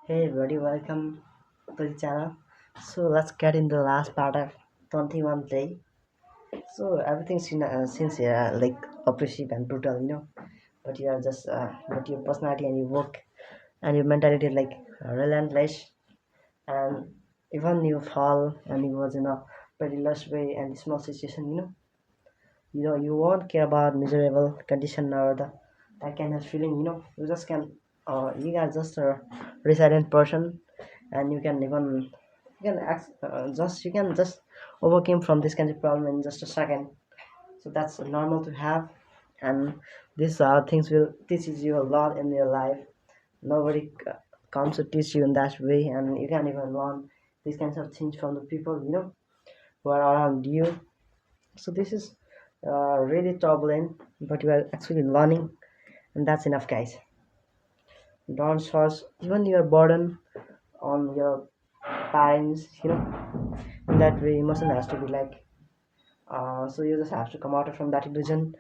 Hey everybody, welcome to the channel. So let's get into the last part of 21 day. So everything's sincere, like oppressive and brutal, But you are but your personality and your work and your mentality is like relentless. And even you fall and you was in a pretty lush way and small situation, you won't care about miserable condition or that kind of feeling, You just can, you are just a resilient person and you can just overcome from this kind of problem in just a second. So that's normal to have, and these things will teaches you a lot in your life. Nobody comes to teach you in that way, and you can even learn these kinds of things from the people who are around you. So this is really turbulent, but you are actually learning, and that's enough, guys. Don't source even your burden on your parents, in that way emotion has to be like, so you just have to come out from that illusion,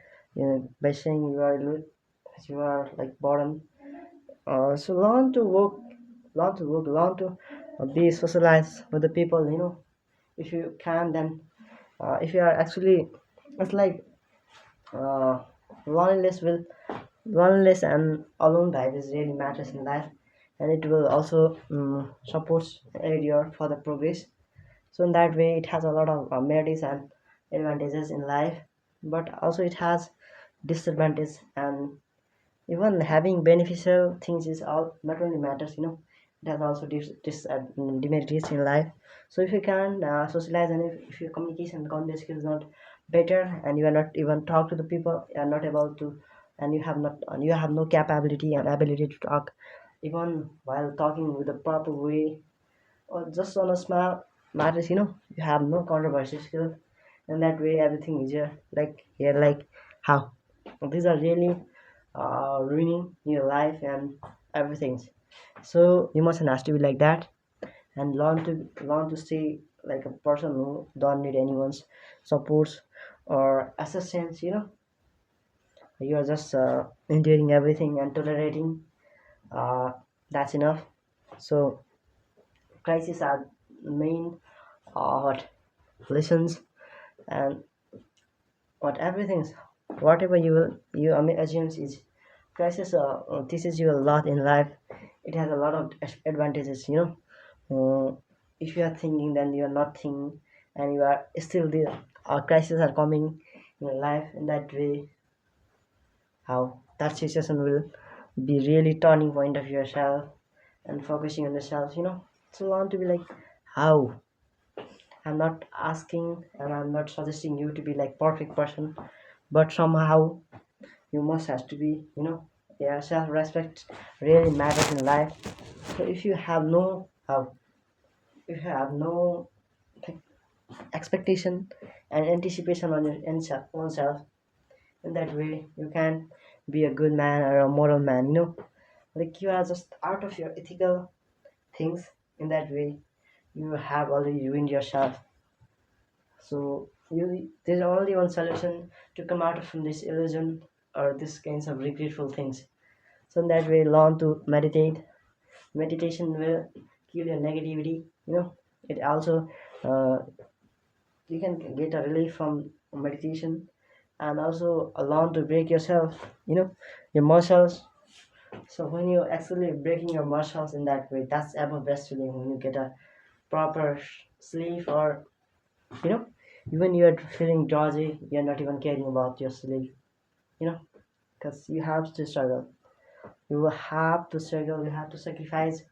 by saying you are like burden. So learn to be socialized with the people, if you can. Then if you are actually, it's like, uh, loneliness will loneliness and alone life is really matters in life, and it will also supports your for the progress. So in that way it has a lot of merits and advantages in life, but also it has disadvantages. And even having beneficial things is all not only matters, it has also demerits in life. So if you can socialize, and if your communication and convey skills not better, and you are not even talk to the people, you are not able to, and you have no capability and ability to talk even while talking with the proper way, or just on a small matters, you have no controversy skills. In that way everything is like here, like how these are really ruining your life and everything. So emotion has to be like that, and learn to stay like a person who don't need anyone's supports or assistance. You are just enduring everything and tolerating. uh, that's enough. So crises are main what lessons, and what everything's whatever you assumes is crisis teaches you a lot in life. It has a lot of advantages, if you are thinking, then you are not thinking, and you are still the crises are coming in your life. In that way, how that situation will be really turning point of yourself and focusing on yourself, so I want to be like how. I'm not asking and I'm not suggesting you to be like perfect person, but somehow you must have to be, yeah, self-respect really matters in life. So if you have no how, if you have no like, expectation and anticipation on your own self, in that way you can be a good man or a moral man, like you are just out of your ethical things. In that way you have already ruined yourself. So there's only one solution to come out from this illusion or this kinds of regretful things. So in that way, learn to meditate. Meditation will kill your negativity. It also, uh, you can get a relief from meditation, and also learn to break yourself. Your muscles. So when you actually breaking your muscles in that way, that's ever best feeling when you get a proper sleep, or you know even you're feeling drowsy, you're not even caring about your sleep, you know because you have to struggle. You will have to struggle, you have to sacrifice,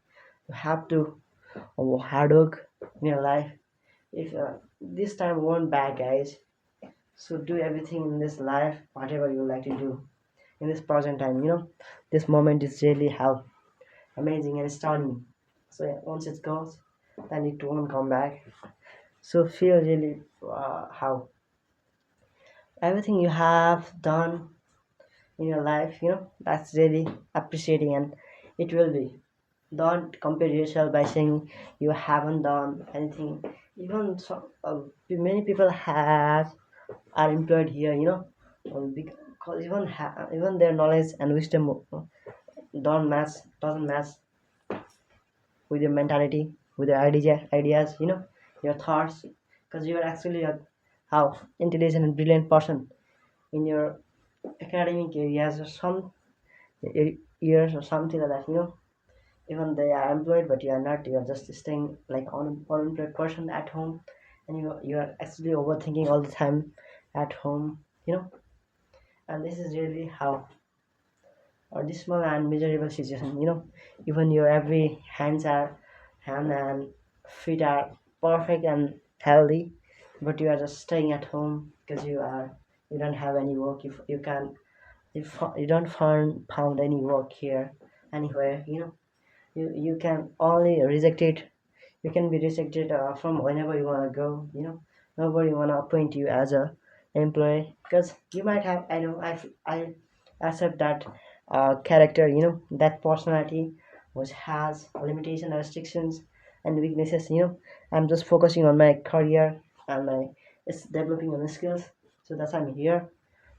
you have to hard work in your life. If this time won't back, guys, so do everything in this life whatever you like to do in this present time. This moment is really how amazing and stunning. So yeah, once it goes, then it won't come back. So feel really how everything you have done in your life, that's really appreciating, and it will be. Don't compare yourself by saying you haven't done anything. Even many people have are employed here, because even their knowledge and wisdom don't match doesn't match with your mentality, with your ideas, your thoughts, because you are actually a how intelligent and brilliant person in your academic areas or some years or something like that. Even they are employed, but you are not. You are just staying like unemployed person at home, and you are actually overthinking all the time at home. And this is really how or dismal and miserable situation. Even your every hand and feet are perfect and healthy, but you are just staying at home because you don't have any work. If you can, if you don't found any work here anywhere, you can only reject it. You can be rejected from whenever you want to go. Nobody want to appoint you as a employee because you might have, I know, I accept that character, that personality which has limitation restrictions and weaknesses. I'm just focusing on my career and my it's developing on the skills, so that's why I'm here.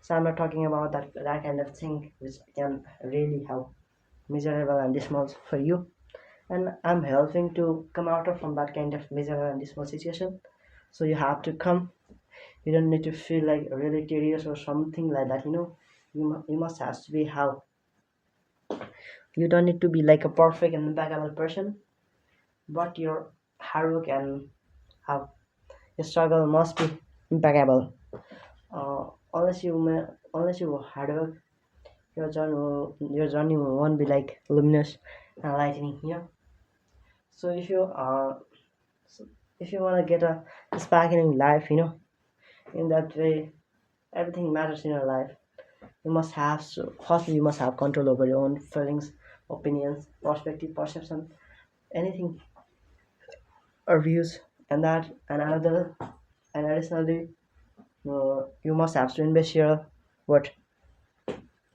So I'm not talking about that kind of thing which can really help miserable and dismal for you, and I'm helping to come out of from that kind of miserable and dismal situation. So you have to come. You don't need to feel like really tedious or something like that. You must have to be how you don't need to be like a perfect and impeccable person, but your hard work and how your struggle must be impeccable. Unless unless you hard work, your journey won't be like luminous and lightning. So if you want to get a sparkling life, in that way, everything matters in your life. You must have so firstly you must have control over your own feelings, opinions, perspective, perception, anything or views, and that and another and additionally, you must have to invest your what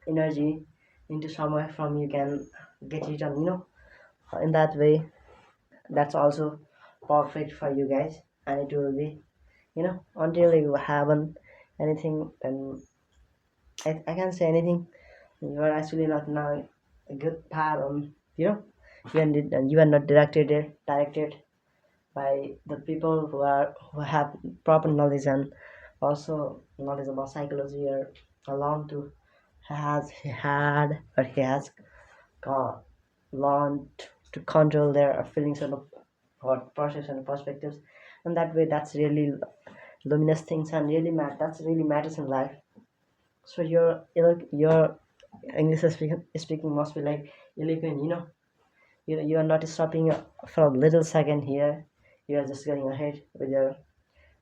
energy into somewhere from you can get return. In that way, that's also perfect for you guys, and it will be until you haven't anything, then I can't say anything. You are actually not now a good path on you are not directed by the people who have proper knowledge and also knowledge about psychology or alone to he had or he has got learned to control their feelings and or perception and perspectives, and that way that's really luminous things and really that's really matters in life. So your English speaking must be like eloquent. You are not stopping for a little second here. You are just going ahead with your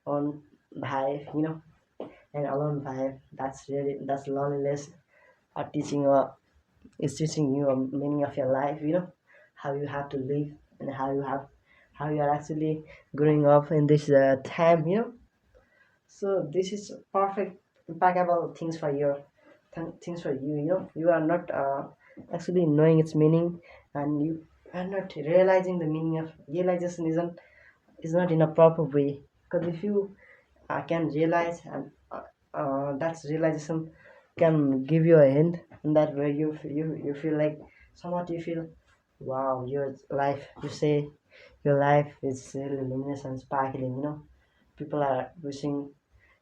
own vibe, and alone vibe. That's loneliness. Are teaching is teaching you a meaning of your life. How you have to live and how you are actually growing up in this time. So this is perfect, impeccable things for things for you. You are not actually knowing its meaning, and you are not realizing the meaning of realization is not in a proper way. Because if you can realize and that's realization can give you a hint, and that way you feel like somewhat you feel wow your life. You say your life is really luminous and sparkling. People are wishing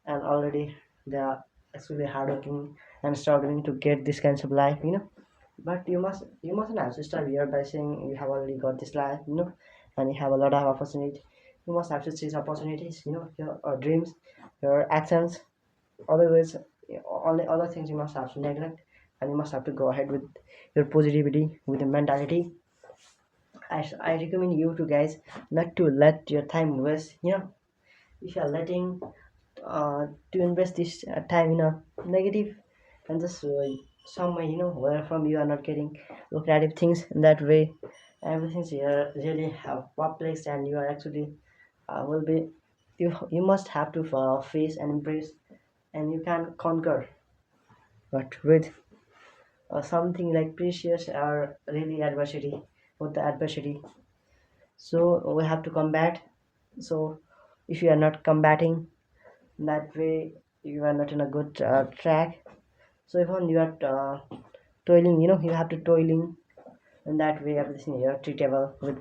and already they are actually hardworking and struggling to get this kinds of life. But you mustn't have to start here by saying you have already got this life, and you have a lot of opportunity. You must have to chase opportunities, your dreams, your actions. Otherwise, only other things you must have to neglect, and you must have to go ahead with your positivity, with your mentality. I recommend you to guys not to let your time waste. If you are letting to invest this time in a negative and just somewhere where from you are not getting lucrative things in that way, everything's here really perplexed, and you are actually will be you must have to face and embrace, and you can conquer, but with something like precious or really adversity with the adversity. So we have to combat. So if you are not combating that way, you are not in a good track. So even you are toiling, you have to toiling in that way everything you are treatable with